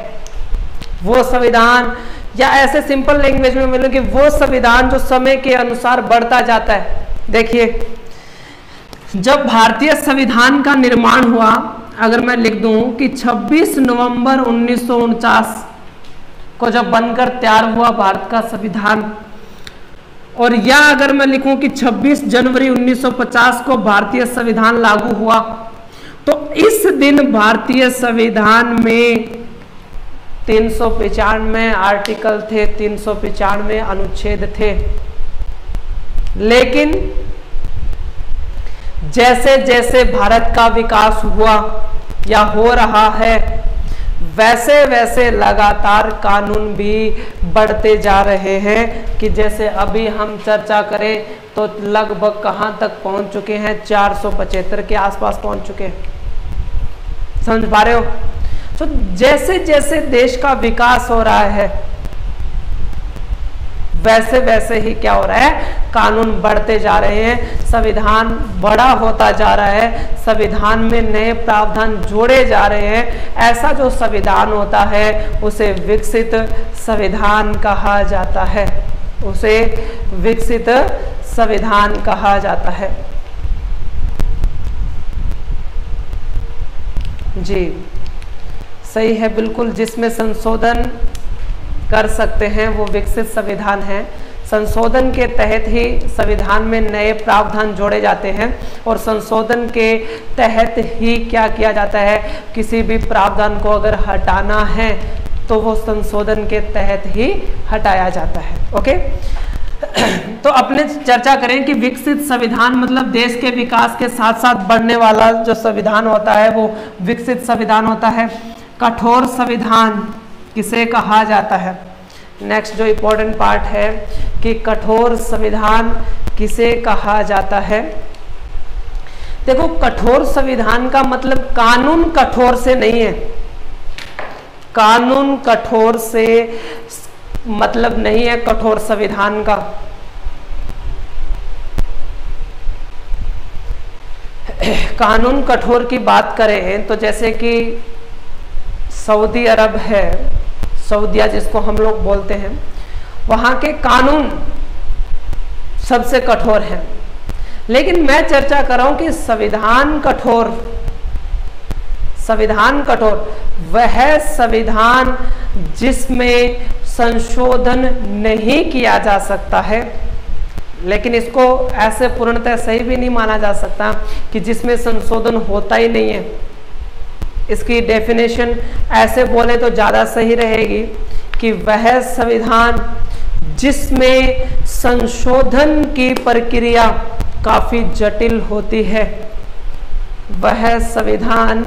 वो संविधान, या ऐसे सिंपल लैंग्वेज में बोलूं कि वो संविधान जो समय के अनुसार बढ़ता जाता है। देखिए जब भारतीय संविधान का निर्माण हुआ, अगर मैं लिख दूं कि 26 नवंबर 1949 को जब बनकर तैयार हुआ भारत का संविधान, और या अगर मैं लिखूं कि 26 जनवरी 1950 को भारतीय संविधान लागू हुआ, तो इस दिन भारतीय संविधान में 395 आर्टिकल थे, 395 अनुच्छेद थे। लेकिन जैसे जैसे भारत का विकास हुआ या हो रहा है, वैसे वैसे लगातार कानून भी बढ़ते जा रहे हैं कि जैसे अभी हम चर्चा करें तो लगभग कहां तक पहुंच चुके हैं, 475 के आसपास पहुंच चुके हैं। समझ पा रहे हो? तो जैसे जैसे देश का विकास हो रहा है वैसे वैसे ही क्या हो रहा है, कानून बढ़ते जा रहे हैं, संविधान बड़ा होता जा रहा है, संविधान में नए प्रावधान जोड़े जा रहे हैं। ऐसा जो संविधान होता है उसे विकसित संविधान कहा जाता है, उसे विकसित संविधान कहा जाता है। जी सही है, बिल्कुल। जिसमें संशोधन कर सकते हैं वो विकसित संविधान है। संशोधन के तहत ही संविधान में नए प्रावधान जोड़े जाते हैं और संशोधन के तहत ही क्या किया जाता है, किसी भी प्रावधान को अगर हटाना है तो वो संशोधन के तहत ही हटाया जाता है। ओके, तो अपने चर्चा करें कि विकसित संविधान मतलब देश के विकास के साथ साथ बढ़ने वाला जो संविधान होता है वो विकसित संविधान होता है। कठोर संविधान किसे कहा जाता है? नेक्स्ट जो इम्पोर्टेंट पार्ट है कि कठोर संविधान किसे कहा जाता है। देखो, कठोर संविधान का मतलब कानून कठोर से नहीं है। कानून कठोर से मतलब नहीं है कठोर संविधान का। कानून कठोर की बात करें तो जैसे कि सऊदी अरब है, सऊदिया जिसको हम लोग बोलते हैं, वहां के कानून सबसे कठोर हैं। लेकिन मैं चर्चा कर रहा हूं कि संविधान कठोर, संविधान कठोर वह संविधान जिसमें संशोधन नहीं किया जा सकता है। लेकिन इसको ऐसे पूर्णतः सही भी नहीं माना जा सकता कि जिसमें संशोधन होता ही नहीं है। इसकी डेफिनेशन ऐसे बोले तो ज़्यादा सही रहेगी कि वह संविधान जिसमें संशोधन की प्रक्रिया काफ़ी जटिल होती है, वह संविधान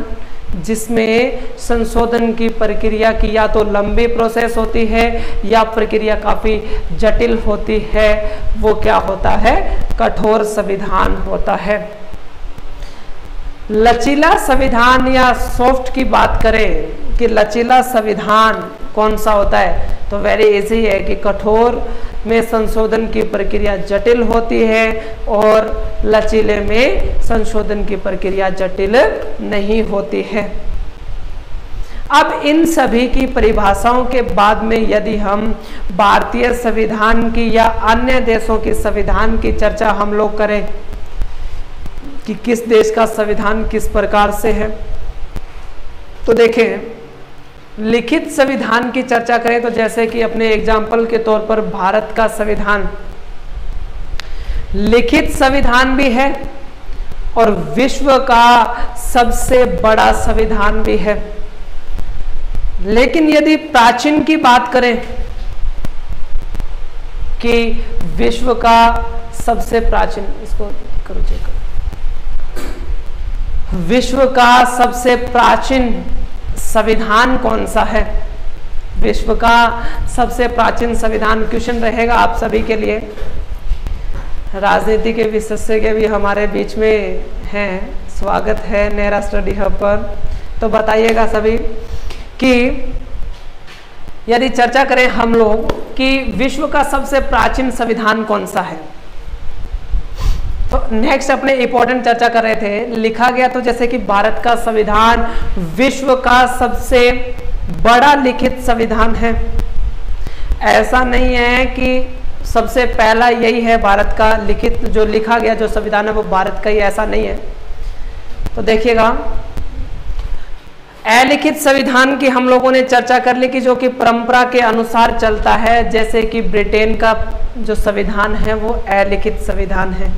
जिसमें संशोधन की प्रक्रिया की या तो लंबी प्रोसेस होती है या प्रक्रिया काफ़ी जटिल होती है, वो क्या होता है? कठोर संविधान होता है। लचीला संविधान या सॉफ्ट की बात करें कि लचीला संविधान कौन सा होता है, तो वेरी इजी है कि कठोर में संशोधन की प्रक्रिया जटिल होती है और लचीले में संशोधन की प्रक्रिया जटिल नहीं होती है। अब इन सभी की परिभाषाओं के बाद में यदि हम भारतीय संविधान की या अन्य देशों के संविधान की चर्चा हम लोग करें कि किस देश का संविधान किस प्रकार से है, तो देखें लिखित संविधान की चर्चा करें तो जैसे कि अपने एग्जाम्पल के तौर पर भारत का संविधान लिखित संविधान भी है और विश्व का सबसे बड़ा संविधान भी है। लेकिन यदि प्राचीन की बात करें कि विश्व का सबसे प्राचीन, इसको करो चेक करो, विश्व का सबसे प्राचीन संविधान कौन सा है? विश्व का सबसे प्राचीन संविधान क्वेश्चन रहेगा आप सभी के लिए। राजनीति के विशेषज्ञ भी हमारे बीच में हैं, स्वागत है नेरा स्टडी हब पर। तो बताइएगा सभी कि यदि चर्चा करें हम लोग कि विश्व का सबसे प्राचीन संविधान कौन सा है, तो नेक्स्ट अपने इंपॉर्टेंट चर्चा कर रहे थे, लिखा गया तो जैसे कि भारत का संविधान विश्व का सबसे बड़ा लिखित संविधान है। ऐसा नहीं है कि सबसे पहला यही है भारत का लिखित, जो लिखा गया जो संविधान है वो भारत का ही, ऐसा नहीं है। तो देखिएगा अलिखित संविधान की हम लोगों ने चर्चा कर ली कि जो कि परंपरा के अनुसार चलता है, जैसे कि ब्रिटेन का जो संविधान है वो अलिखित संविधान है।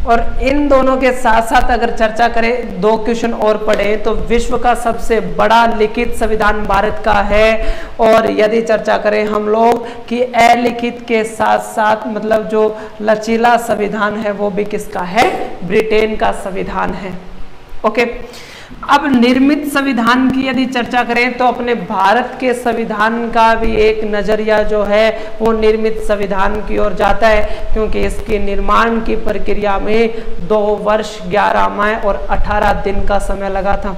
और इन दोनों के साथ साथ अगर चर्चा करें, दो क्वेश्चन और पढ़े तो विश्व का सबसे बड़ा लिखित संविधान भारत का है। और यदि चर्चा करें हम लोग कि अलिखित के साथ साथ मतलब जो लचीला संविधान है वो भी किसका है? ब्रिटेन का संविधान है। ओके, अब निर्मित संविधान की यदि चर्चा करें तो अपने भारत के संविधान का भी एक नजरिया जो है वो निर्मित संविधान की ओर जाता है, क्योंकि इसके निर्माण की प्रक्रिया में 2 वर्ष 11 माह और 18 दिन का समय लगा था।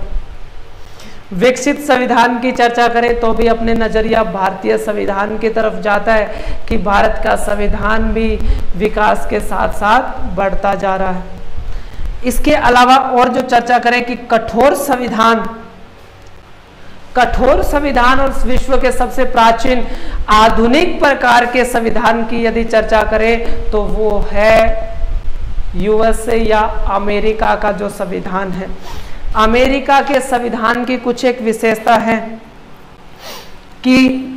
विकसित संविधान की चर्चा करें तो भी अपने नजरिया भारतीय संविधान की तरफ जाता है कि भारत का संविधान भी विकास के साथ साथ बढ़ता जा रहा है। इसके अलावा और जो चर्चा करें कि कठोर संविधान और विश्व के सबसे प्राचीन आधुनिक प्रकार के संविधान की यदि चर्चा करें तो वो है यूएसए या अमेरिका का जो संविधान है। अमेरिका के संविधान की कुछ एक विशेषता है कि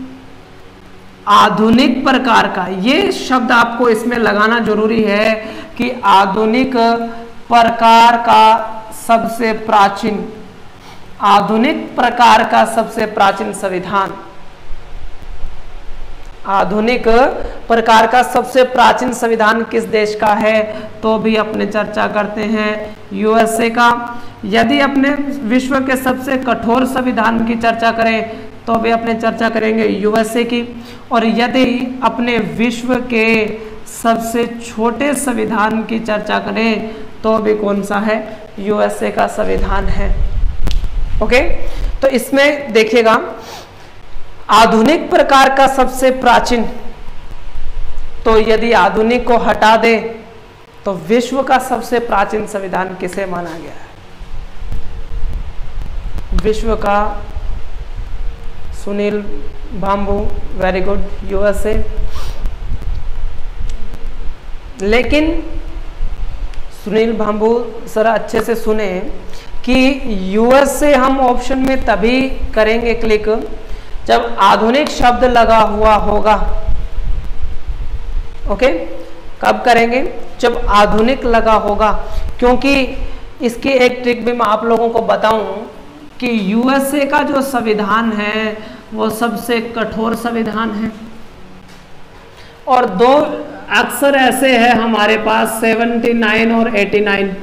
आधुनिक प्रकार का, ये शब्द आपको इसमें लगाना जरूरी है कि आधुनिक प्रकार का सबसे प्राचीन, आधुनिक प्रकार का सबसे प्राचीन संविधान, आधुनिक प्रकार का सबसे प्राचीन संविधान किस देश का है, तो भी अपने चर्चा करते हैं यूएसए का। यदि अपने विश्व के सबसे कठोर संविधान की चर्चा करें तो भी अपने चर्चा करेंगे यूएसए की, और यदि अपने विश्व के सबसे छोटे संविधान की चर्चा करें तो भी कौन सा है, यूएसए का संविधान है। ओके, तो इसमें देखिएगा आधुनिक प्रकार का सबसे प्राचीन, तो यदि आधुनिक को हटा दे तो विश्व का सबसे प्राचीन संविधान किसे माना गया है, विश्व का, Sunil Bhambhu, very good, USA. लेकिन सुनील भांबू सर अच्छे से सुने कि यूएसए हम ऑप्शन में तभी करेंगे क्लिक जब आधुनिक शब्द लगा हुआ होगा। ओके, कब करेंगे, जब आधुनिक लगा होगा, क्योंकि इसकी एक ट्रिक भी मैं आप लोगों को बताऊं कि यूएसए का जो संविधान है वो सबसे कठोर संविधान है, और दो अक्सर ऐसे हैं हमारे पास 79 और 89,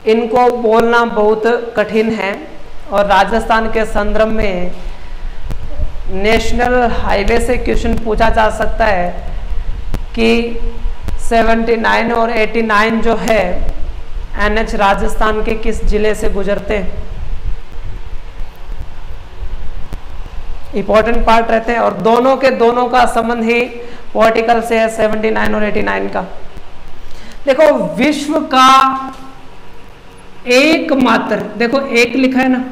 इनको बोलना बहुत कठिन है, और राजस्थान के संदर्भ में नेशनल हाईवे से क्वेश्चन पूछा जा सकता है कि 79 और 89 जो है एनएच राजस्थान के किस जिले से गुजरते हैं, इंपॉर्टेंट पार्ट रहते हैं, और दोनों के दोनों का संबंध ही वर्टिकल से है 79 और 89 का। देखो विश्व का एकमात्र, देखो एक लिखा है ना,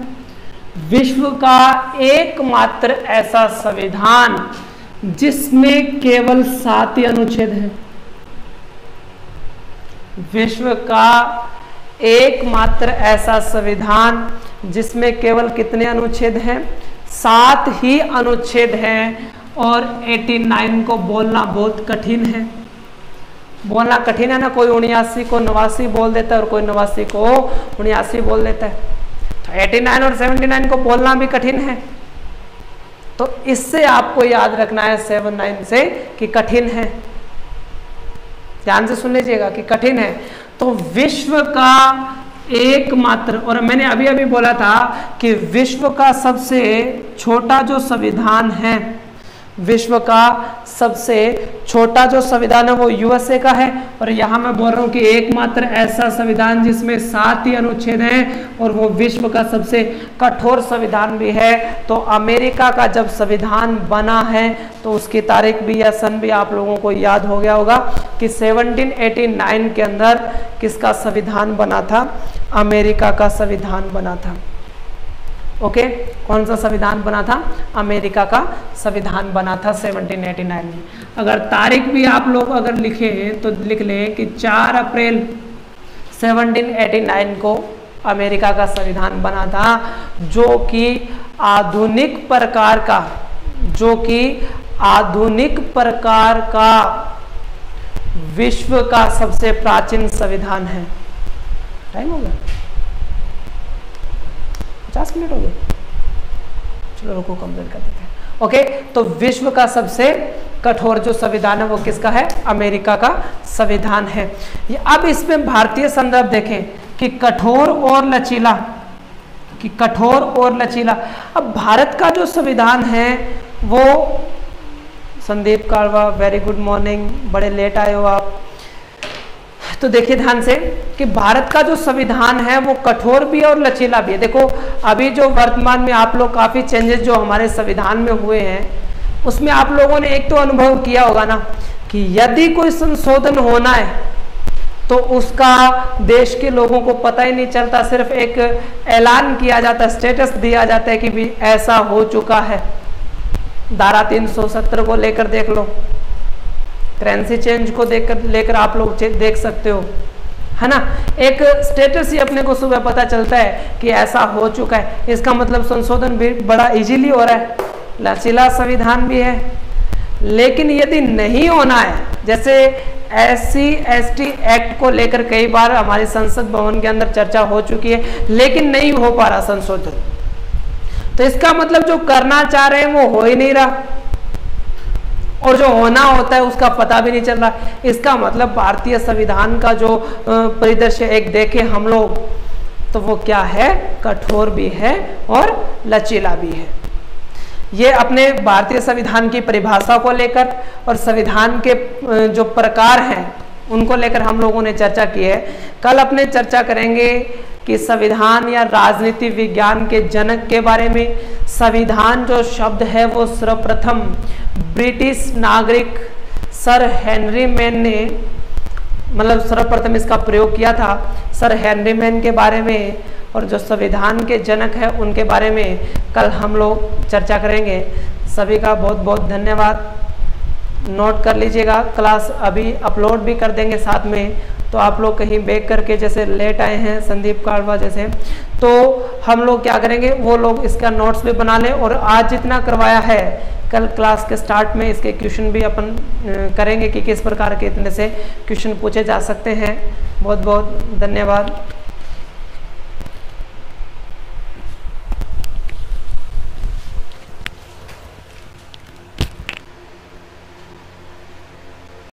विश्व का एकमात्र ऐसा संविधान जिसमें केवल 7 ही अनुच्छेद हैं, विश्व का एकमात्र ऐसा संविधान जिसमें केवल कितने अनुच्छेद हैं, 7 ही अनुच्छेद हैं, और 89 को बोलना बहुत कठिन है, बोलना कठिन है ना, कोई 79 को 89 बोल देता है और कोई 89 को 79 बोल देता है, तो 89 और 79 को बोलना भी कठिन है। तो इससे आपको याद रखना है 79 से कि कठिन है, ध्यान से सुन लीजिएगा कि कठिन है। तो विश्व का एकमात्र, और मैंने अभी अभी बोला था कि विश्व का सबसे छोटा जो संविधान है, विश्व का सबसे छोटा जो संविधान है वो यूएसए का है, और यहाँ मैं बोल रहा हूँ कि एकमात्र ऐसा संविधान जिसमें 7 ही अनुच्छेद हैं, और वो विश्व का सबसे कठोर संविधान भी है। तो अमेरिका का जब संविधान बना है तो उसकी तारीख भी या सन भी आप लोगों को याद हो गया होगा कि 1789 के अंदर किसका संविधान बना था, अमेरिका का संविधान बना था। ओके, कौन सा संविधान बना था, अमेरिका का संविधान बना था 1789 में। अगर तारीख भी आप लोग अगर लिखे तो लिख लें कि 4 अप्रैल 1789 को अमेरिका का संविधान बना था, जो कि आधुनिक प्रकार का, जो कि आधुनिक प्रकार का विश्व का सबसे प्राचीन संविधान है। टाइम हो गया, 50 मिनट हो गए, चलो रुको कंप्लीट कर देते हैं। ओके, तो विश्व का सबसे कठोर जो संविधान है वो किसका है, अमेरिका का संविधान है। ये अब इसमें भारतीय संदर्भ देखें कि कठोर और लचीला, कि कठोर और लचीला। अब भारत का जो संविधान है वो, संदीप कारवा वेरी गुड मॉर्निंग, बड़े लेट आए हो आप। तो देखिए ध्यान से कि भारत का जो संविधान है वो कठोर भी है और लचीला भी है। देखो अभी जो वर्तमान में आप लोग काफी चेंजेस जो हमारे संविधान में हुए हैं उसमें आप लोगों ने एक तो अनुभव किया होगा ना कि यदि कोई संशोधन होना है तो उसका देश के लोगों को पता ही नहीं चलता, सिर्फ एक ऐलान किया जाता है, स्टेटस दिया जाता है कि भी ऐसा हो चुका है। धारा 370 को लेकर देख लो, करेंसी चेंज को लेकर आप लोग देख सकते हो, है ना। एक स्टेटस ही अपने को सुबह पता चलता है कि ऐसा हो चुका है, इसका मतलब संशोधन भी बड़ा इजीली हो रहा है, लचीला संविधान भी है। लेकिन यदि नहीं होना है, जैसे SC/ST एक्ट को लेकर कई बार हमारी संसद भवन के अंदर चर्चा हो चुकी है, लेकिन नहीं हो पा रहा संशोधन, तो इसका मतलब जो करना चाह रहे हैं वो हो ही नहीं रहा, और जो होना होता है उसका पता भी नहीं चल रहा। इसका मतलब भारतीय संविधान का जो परिदृश्य एक देखे हम लोग, तो वो क्या है, कठोर भी है और लचीला भी है। ये अपने भारतीय संविधान की परिभाषा को लेकर और संविधान के जो प्रकार हैं उनको लेकर हम लोगों ने चर्चा की है। कल अपने चर्चा करेंगे कि संविधान या राजनीति विज्ञान के जनक के बारे में। संविधान जो शब्द है वो सर्वप्रथम ब्रिटिश नागरिक सर हेनरी मैन ने मतलब सर्वप्रथम इसका प्रयोग किया था। सर हेनरी मैन के बारे में और जो संविधान के जनक है उनके बारे में कल हम लोग चर्चा करेंगे। सभी का बहुत बहुत धन्यवाद। नोट कर लीजिएगा, क्लास अभी अपलोड भी कर देंगे साथ में, तो आप लोग कहीं बैक करके, जैसे लेट आए हैं संदीप काड़वा जैसे, तो हम लोग क्या करेंगे, वो लोग इसका नोट्स भी बना लें। और आज जितना करवाया है कल क्लास के स्टार्ट में इसके क्वेश्चन भी अपन करेंगे कि किस प्रकार के इतने से क्वेश्चन पूछे जा सकते हैं। बहुत बहुत धन्यवाद।